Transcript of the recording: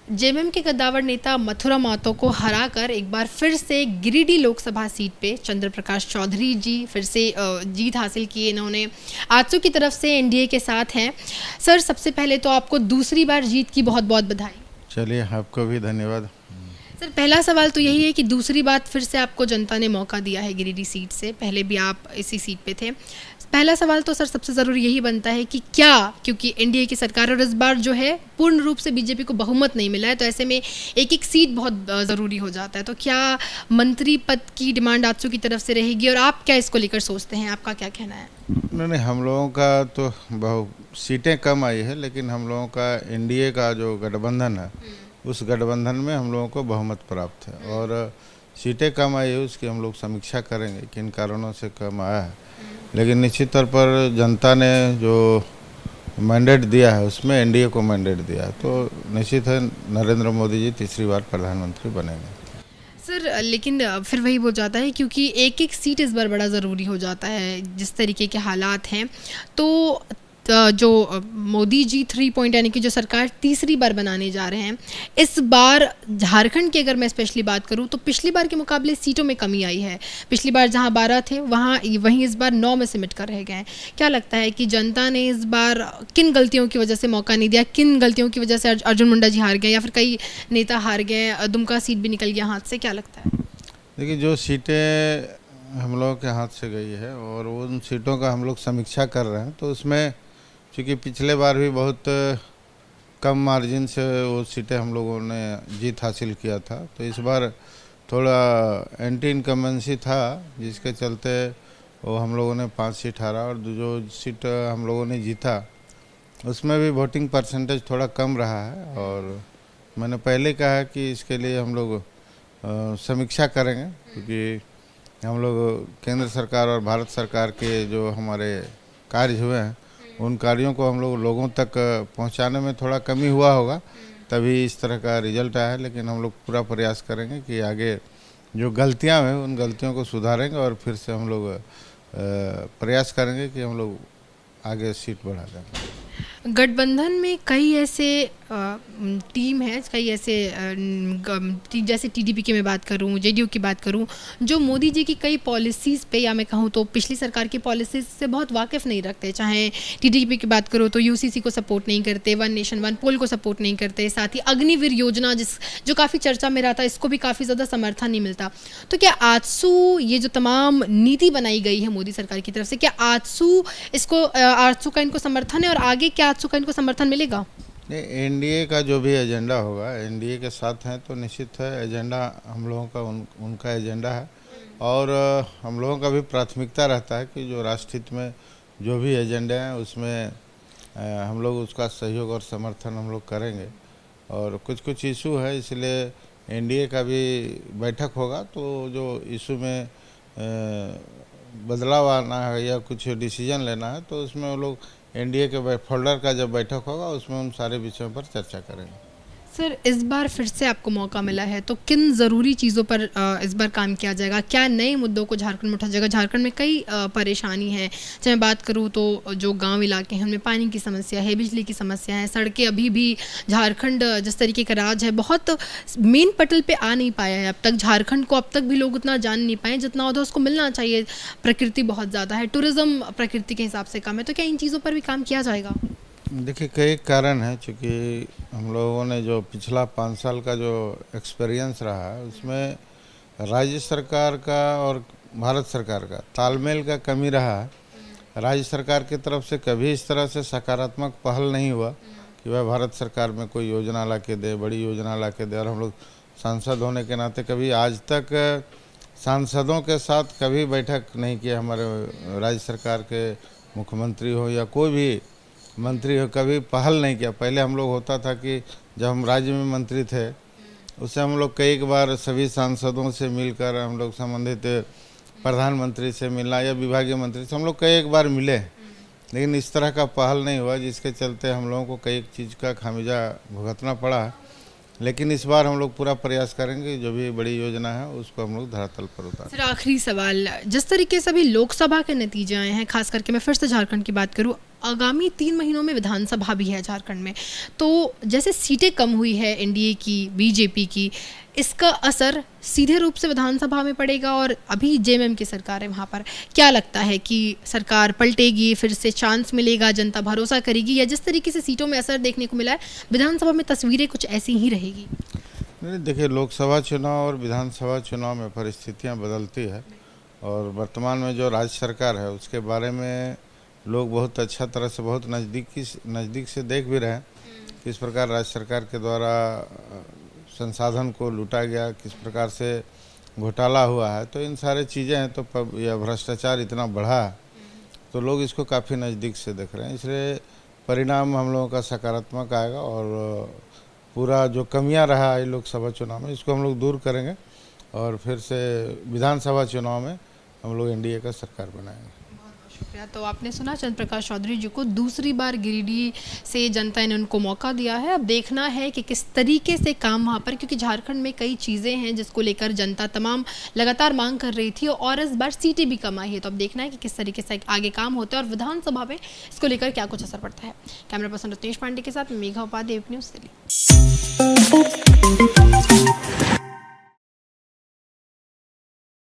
JMM के कद्दावर नेता मथुरा महतो को हराकर एक बार फिर से गिरिडीह लोकसभा सीट पे चंद्र प्रकाश चौधरी जी फिर से जीत हासिल की। इन्होंने आजसू की तरफ से एनडीए के साथ हैं। सर, सबसे पहले तो आपको दूसरी बार जीत की बहुत बहुत बधाई। चलिए, आपको भी धन्यवाद। सर, पहला सवाल तो यही है कि दूसरी बार फिर से आपको जनता ने मौका दिया है गिरिडीह सीट से, पहले भी आप इसी सीट पे थे। पहला सवाल तो सर सबसे ज़रूरी यही बनता है कि क्या, क्योंकि एनडीए की सरकार और इस बार जो है पूर्ण रूप से बीजेपी को बहुमत नहीं मिला है, तो ऐसे में एक एक सीट बहुत ज़रूरी हो जाता है। तो क्या मंत्री पद की डिमांड आजसू की तरफ से रहेगी और आप क्या इसको लेकर सोचते हैं, आपका क्या कहना है? नहीं, हम लोगों का तो बहुत सीटें कम आई है, लेकिन हम लोगों का एनडीए का जो गठबंधन है उस गठबंधन में हम लोगों को बहुमत प्राप्त है और सीटें कम आई है उसकी हम लोग समीक्षा करेंगे किन कारणों से कम आया है। लेकिन निश्चित तौर पर जनता ने जो मैंडेट दिया है उसमें एनडीए को मैंडेट दिया है, तो निश्चित है नरेंद्र मोदी जी तीसरी बार प्रधानमंत्री बनेंगे। सर, लेकिन फिर वही हो जाता है क्योंकि एक एक सीट इस बार बड़ा ज़रूरी हो जाता है जिस तरीके के हालात हैं। तो जो मोदी जी 3 पॉइंट यानी कि जो सरकार तीसरी बार बनाने जा रहे हैं, इस बार झारखंड की अगर मैं स्पेशली बात करूं तो पिछली बार के मुकाबले सीटों में कमी आई है। पिछली बार जहां 12 थे वहीं इस बार 9 में सिमट कर रह गए हैं। क्या लगता है कि जनता ने इस बार किन गलतियों की वजह से मौका नहीं दिया, किन गलतियों की वजह से अर्जुन मुंडा जी हार गए या फिर कई नेता हार गए, दुमका सीट भी निकल गया हाथ से? क्या लगता है? देखिए, जो सीटें हम लोगों के हाथ से गई है और उन सीटों का हम लोग समीक्षा कर रहे हैं, तो उसमें चूँकि पिछले बार भी बहुत कम मार्जिन से वो सीटें हम लोगों ने जीत हासिल किया था, तो इस बार थोड़ा एंटी इनकम्बेंसी था जिसके चलते वो हम लोगों ने 5 सीट हारा और जो सीट हम लोगों ने जीता उसमें भी वोटिंग परसेंटेज थोड़ा कम रहा है। और मैंने पहले कहा कि इसके लिए हम लोग समीक्षा करेंगे, क्योंकि हम लोग केंद्र सरकार और भारत सरकार के जो हमारे कार्य हुए हैं उन कार्यों को हम लोग लोगों तक पहुंचाने में थोड़ा कमी हुआ होगा, तभी इस तरह का रिजल्ट आया है। लेकिन हम लोग पूरा प्रयास करेंगे कि आगे जो गलतियां हैं उन गलतियों को सुधारेंगे और फिर से हम लोग प्रयास करेंगे कि हम लोग आगे सीट बढ़ा दें। गठबंधन में कई ऐसे टीम है, कई ऐसे जैसे टीडीपी की मैं बात करूं, जेडीयू की बात करूं, जो मोदी जी की कई पॉलिसीज़ पे या मैं कहूं तो पिछली सरकार की पॉलिसीज़ से बहुत वाकिफ़ नहीं रखते। चाहे टीडीपी की बात करो तो यूसीसी को सपोर्ट नहीं करते, वन नेशन वन पोल को सपोर्ट नहीं करते, साथ ही अग्निवीर योजना जो काफ़ी चर्चा में रहा था, इसको भी काफ़ी ज़्यादा समर्थन नहीं मिलता। तो क्या आजसू ये जो तमाम नीति बनाई गई है मोदी सरकार की तरफ से, क्या आजसू का इनको समर्थन है और आगे क्या आजसू का इनको समर्थन मिलेगा? एनडीए का जो भी एजेंडा होगा, एनडीए के साथ हैं तो निश्चित है एजेंडा हम लोगों का उनका एजेंडा है और हम लोगों का भी प्राथमिकता रहता है कि जो राष्ट्रहित में जो भी एजेंडे हैं उसमें हम लोग उसका सहयोग और समर्थन हम लोग करेंगे। और कुछ इशू है इसलिए एनडीए का भी बैठक होगा, तो जो इशू में बदलाव आना है या कुछ डिसीजन लेना है तो उसमें वो लोग एनडीए के फोल्डर का जब बैठक होगा उसमें उन सारे विषयों पर चर्चा करेंगे। सर, इस बार फिर से आपको मौका मिला है तो किन ज़रूरी चीज़ों पर इस बार काम किया जाएगा? क्या नए मुद्दों को झारखंड में उठा जाएगा? झारखंड में कई परेशानी है। चाहे मैं बात करूँ तो जो गांव इलाके हैं उनमें पानी की समस्या है, बिजली की समस्या है, सड़कें अभी भी झारखंड जिस तरीके का राज्य है बहुत मेन पटल पे आ नहीं पाया है अब तक। झारखंड को अब तक भी लोग उतना जान नहीं पाए जितना उधर उसको मिलना चाहिए। प्रकृति बहुत ज़्यादा है, टूरिज़्म प्रकृति के हिसाब से कम है, तो क्या इन चीज़ों पर भी काम किया जाएगा? देखिए, कई कारण हैं, चूँकि हम लोगों ने जो पिछला 5 साल का जो एक्सपीरियंस रहा है उसमें राज्य सरकार का और भारत सरकार का तालमेल का कमी रहा है। राज्य सरकार की तरफ से कभी इस तरह से सकारात्मक पहल नहीं हुआ कि वह भारत सरकार में कोई योजना ला के दे, बड़ी योजना ला के दे। और हम लोग सांसद होने के नाते कभी आज तक सांसदों के साथ कभी बैठक नहीं किया। हमारे राज्य सरकार के मुख्यमंत्री हो या कोई भी मंत्री हो, कभी पहल नहीं किया। पहले हम लोग होता था कि जब हम राज्य में मंत्री थे उससे हम लोग कई बार सभी सांसदों से मिलकर हम लोग संबंधित प्रधानमंत्री से मिलना या विभागीय मंत्री से हम लोग कई बार मिले, लेकिन इस तरह का पहल नहीं हुआ जिसके चलते हम लोगों को कई चीज़ का खामियाजा भुगतना पड़ा। लेकिन इस बार हम लोग पूरा प्रयास करेंगे जो भी बड़ी योजना है उसको हम लोग धरातल पर उतारें। सर, आखिरी सवाल, जिस तरीके से अभी लोकसभा के नतीजे आए हैं, खास करके मैं फिर से झारखंड की बात करूं, आगामी 3 महीनों में विधानसभा भी है झारखंड में, तो जैसे सीटें कम हुई है एनडीए की, बीजेपी की, इसका असर सीधे रूप से विधानसभा में पड़ेगा। और अभी जेएमएम की सरकार है वहाँ पर, क्या लगता है कि सरकार पलटेगी, फिर से चांस मिलेगा, जनता भरोसा करेगी, या जिस तरीके से सीटों में असर देखने को मिला है विधानसभा में तस्वीरें कुछ ऐसी ही रहेगी? नहीं, देखिए, लोकसभा चुनाव और विधानसभा चुनाव में परिस्थितियां बदलती है, और वर्तमान में जो राज्य सरकार है उसके बारे में लोग बहुत अच्छा तरह से, बहुत नज़दीक से देख भी रहे हैं, किस प्रकार राज्य सरकार के द्वारा संसाधन को लूटा गया, किस प्रकार से घोटाला हुआ है। तो इन सारी चीज़ें हैं, तो यह भ्रष्टाचार इतना बढ़ा है, तो लोग इसको काफ़ी नज़दीक से देख रहे हैं, इसलिए परिणाम हम लोगों का सकारात्मक आएगा, और पूरा जो कमियां रहा है लोकसभा चुनाव में इसको हम लोग दूर करेंगे, और फिर से विधानसभा चुनाव में हम लोग एनडीए का सरकार बनाएंगे। शुक्रिया। तो आपने सुना चंद्र प्रकाश चौधरी जी को, दूसरी बार गिरिडीह से जनता ने उनको मौका दिया है। अब देखना है कि किस तरीके से काम वहाँ पर, क्योंकि झारखंड में कई चीज़ें हैं जिसको लेकर जनता तमाम लगातार मांग कर रही थी, और इस बार सीटें भी कम आई है। तो अब देखना है कि किस तरीके से आगे काम होता है और विधानसभा में इसको लेकर क्या कुछ असर पड़ता है। कैमरा पर्सन रत्नेश पांडे के साथ मेघा उपाध्याय, न्यूज़ दिल्ली।